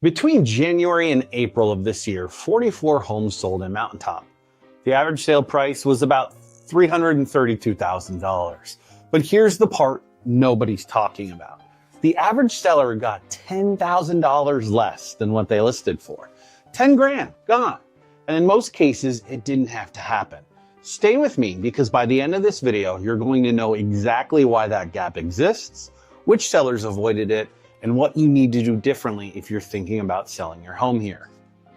Between January and April of this year, 44 homes sold in Mountaintop. The average sale price was about $332,000. But here's the part nobody's talking about. The average seller got $10,000 less than what they listed for. 10 grand, gone. And in most cases, it didn't have to happen. Stay with me because by the end of this video, you're going to know exactly why that gap exists, which sellers avoided it, and what you need to do differently if you're thinking about selling your home here.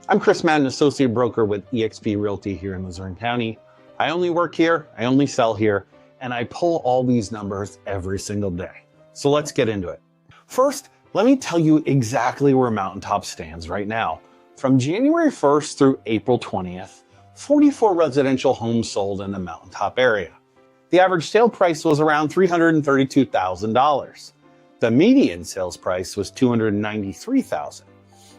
I'm Chris Madden, associate broker with eXp Realty here in Luzerne County. I only work here, I only sell here, and I pull all these numbers every single day. So let's get into it. First, let me tell you exactly where Mountaintop stands right now. From January 1st through April 20th, 44 residential homes sold in the Mountaintop area. The average sale price was around $332,000. The median sales price was $293,000.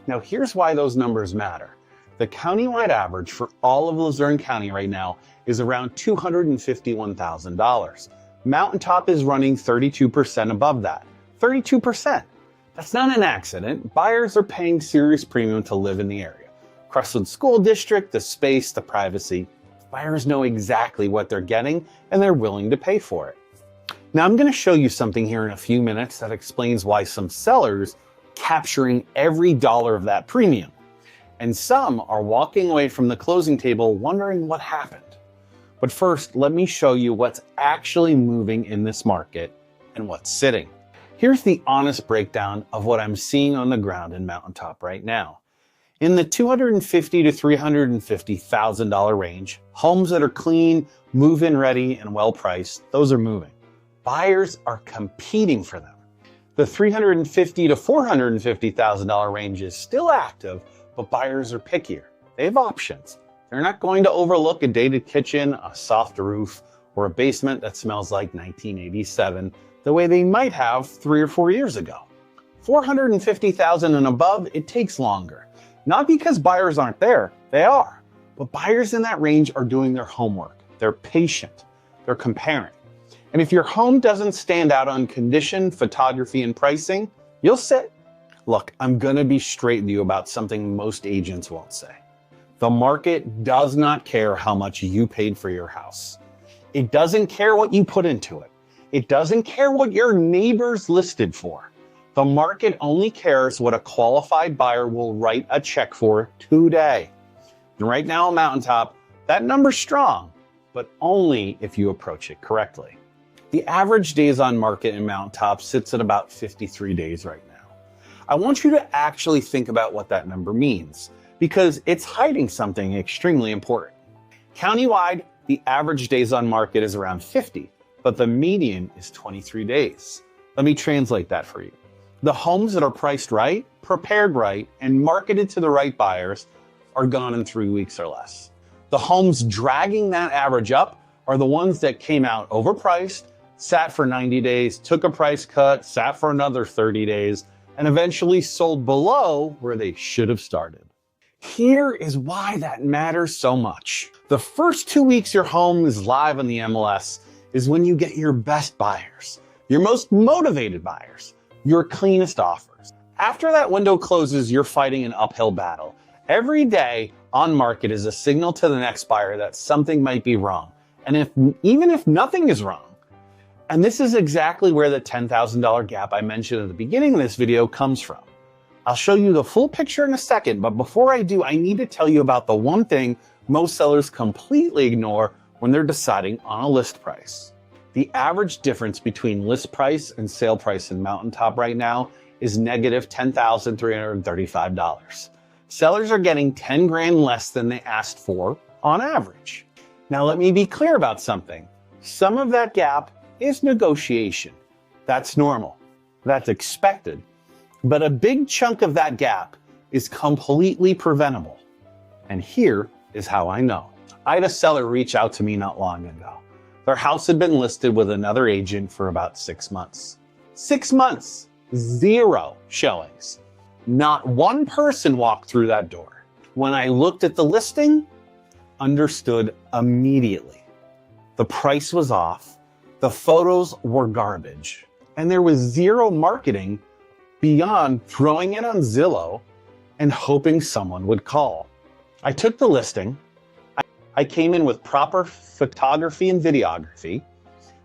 Now here's why those numbers matter. The countywide average for all of Luzerne County right now is around $251,000. Mountaintop is running 32% above that. 32%. That's not an accident. Buyers are paying serious premium to live in the area. Crestwood School District, the space, the privacy. Buyers know exactly what they're getting and they're willing to pay for it. Now I'm going to show you something here in a few minutes that explains why some sellers capturing every dollar of that premium. And some are walking away from the closing table wondering what happened. But first, let me show you what's actually moving in this market and what's sitting. Here's the honest breakdown of what I'm seeing on the ground in Mountaintop right now. In the $250,000 to $350,000 range, homes that are clean, move-in ready, and well-priced, those are moving. Buyers are competing for them. The $350,000 to $450,000 range is still active, but buyers are pickier. They have options. They're not going to overlook a dated kitchen, a soft roof, or a basement that smells like 1987 the way they might have 3 or 4 years ago. $450,000 and above, it takes longer. Not because buyers aren't there, they are. But buyers in that range are doing their homework. They're patient. They're comparing. And if your home doesn't stand out on condition, photography, and pricing, you'll sit. Look, I'm gonna be straight with you about something most agents won't say. The market does not care how much you paid for your house. It doesn't care what you put into it. It doesn't care what your neighbors listed for. The market only cares what a qualified buyer will write a check for today. And right now on Mountaintop, that number's strong, but only if you approach it correctly. The average days on market in Mountaintop sits at about 53 days right now. I want you to actually think about what that number means, because it's hiding something extremely important. Countywide, the average days on market is around 50, but the median is 23 days. Let me translate that for you. The homes that are priced right, prepared right, and marketed to the right buyers are gone in 3 weeks or less. The homes dragging that average up are the ones that came out overpriced, sat for 90 days, took a price cut, sat for another 30 days, and eventually sold below where they should have started. Here is why that matters so much. The first 2 weeks your home is live on the MLS is when you get your best buyers, your most motivated buyers, your cleanest offers. After that window closes, you're fighting an uphill battle. Every day on market is a signal to the next buyer that something might be wrong. And even if nothing is wrong, and this is exactly where the $10,000 gap I mentioned at the beginning of this video comes from. I'll show you the full picture in a second, but before I do, I need to tell you about the one thing most sellers completely ignore when they're deciding on a list price. The average difference between list price and sale price in Mountaintop right now is negative $10,335. Sellers are getting 10 grand less than they asked for on average. Now let me be clear about something. Some of that gap is negotiation. That's normal. That's expected. But a big chunk of that gap is completely preventable. And here is how I know. I had a seller reach out to me not long ago. Their house had been listed with another agent for about 6 months. 6 months, 0 showings. Not one person walked through that door. When I looked at the listing, understood immediately. The price was off. The photos were garbage. And there was 0 marketing beyond throwing it on Zillow and hoping someone would call. I took the listing. I came in with proper photography and videography.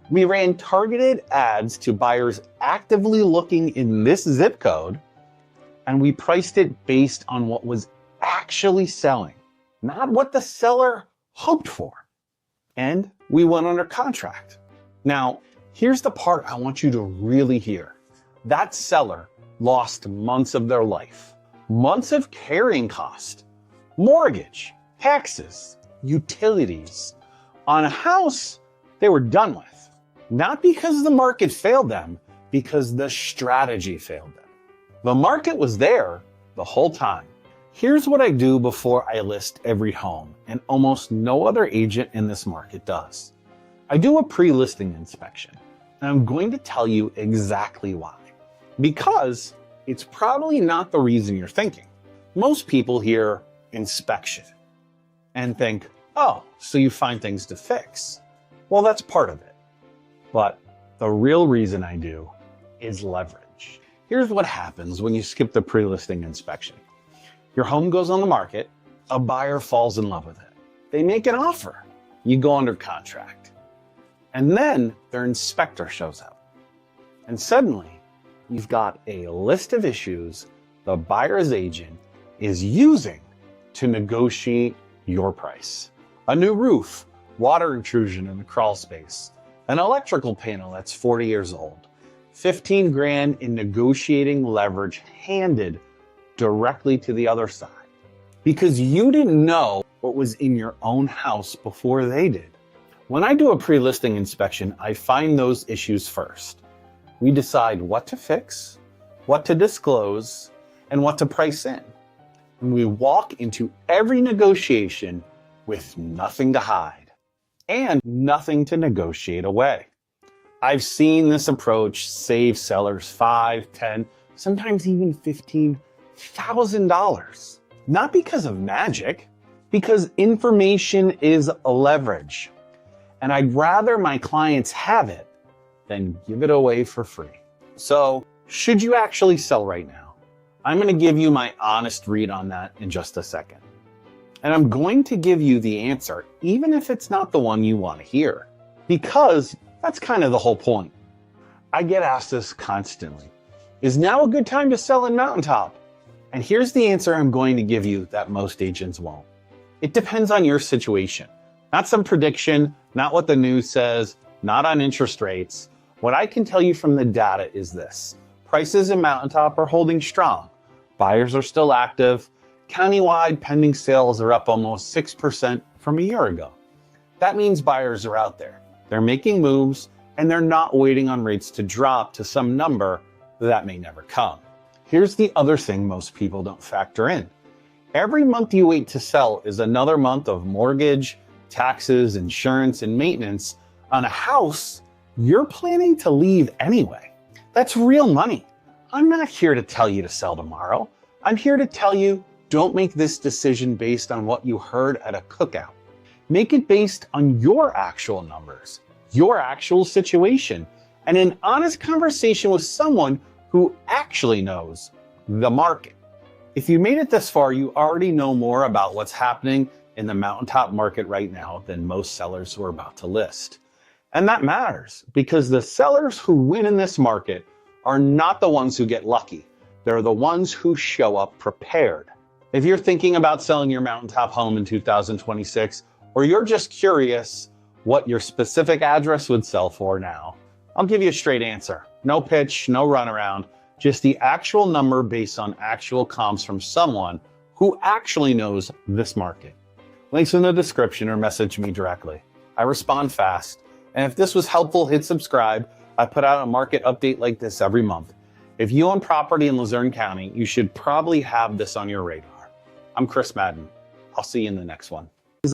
We ran targeted ads to buyers actively looking in this zip code, and we priced it based on what was actually selling, not what the seller hoped for. And we went under contract. Now, here's the part I want you to really hear. That seller lost months of their life, months of carrying cost, mortgage, taxes, utilities, on a house they were done with. Not because the market failed them, because the strategy failed them. The market was there the whole time. Here's what I do before I list every home, and almost no other agent in this market does. I do a pre-listing inspection, and I'm going to tell you exactly why. Because it's probably not the reason you're thinking. Most people hear inspection and think, oh, so you find things to fix. Well, that's part of it. But the real reason I do is leverage. Here's what happens when you skip the pre-listing inspection. Your home goes on the market, a buyer falls in love with it. They make an offer, you go under contract. And then their inspector shows up. And suddenly, you've got a list of issues the buyer's agent is using to negotiate your price. A new roof, water intrusion in the crawl space, an electrical panel that's 40 years old, 15 grand in negotiating leverage handed directly to the other side. Because you didn't know what was in your own house before they did. When I do a pre-listing inspection, I find those issues first. We decide what to fix, what to disclose, and what to price in. And we walk into every negotiation with nothing to hide and nothing to negotiate away. I've seen this approach save sellers $5, $10, sometimes even $15,000. Not because of magic, because information is a leverage. And I'd rather my clients have it than give it away for free. So, should you actually sell right now? I'm going to give you my honest read on that in just a second. And I'm going to give you the answer, even if it's not the one you want to hear, because that's kind of the whole point. I get asked this constantly. Is now a good time to sell in Mountaintop? And here's the answer I'm going to give you that most agents won't. It depends on your situation. Not some prediction, not what the news says, not on interest rates. What I can tell you from the data is this. Prices in Mountaintop are holding strong. Buyers are still active. Countywide pending sales are up almost 6% from a year ago. That means buyers are out there. They're making moves, and they're not waiting on rates to drop to some number that may never come. Here's the other thing most people don't factor in. Every month you wait to sell is another month of mortgage, taxes, insurance, and maintenance on a house you're planning to leave anyway. That's real money. I'm not here to tell you to sell tomorrow. I'm here to tell you, don't make this decision based on what you heard at a cookout. Make it based on your actual numbers, your actual situation, and an honest conversation with someone who actually knows the market. If you made it this far, you already know more about what's happening in the Mountaintop market right now than most sellers who are about to list. And that matters because the sellers who win in this market are not the ones who get lucky. They're the ones who show up prepared. If you're thinking about selling your Mountaintop home in 2026, or you're just curious what your specific address would sell for now, I'll give you a straight answer. No pitch, no runaround, just the actual number based on actual comps from someone who actually knows this market. Links in the description or message me directly. I respond fast. And if this was helpful, hit subscribe. I put out a market update like this every month. If you own property in Luzerne County, you should probably have this on your radar. I'm Chris Madden. I'll see you in the next one.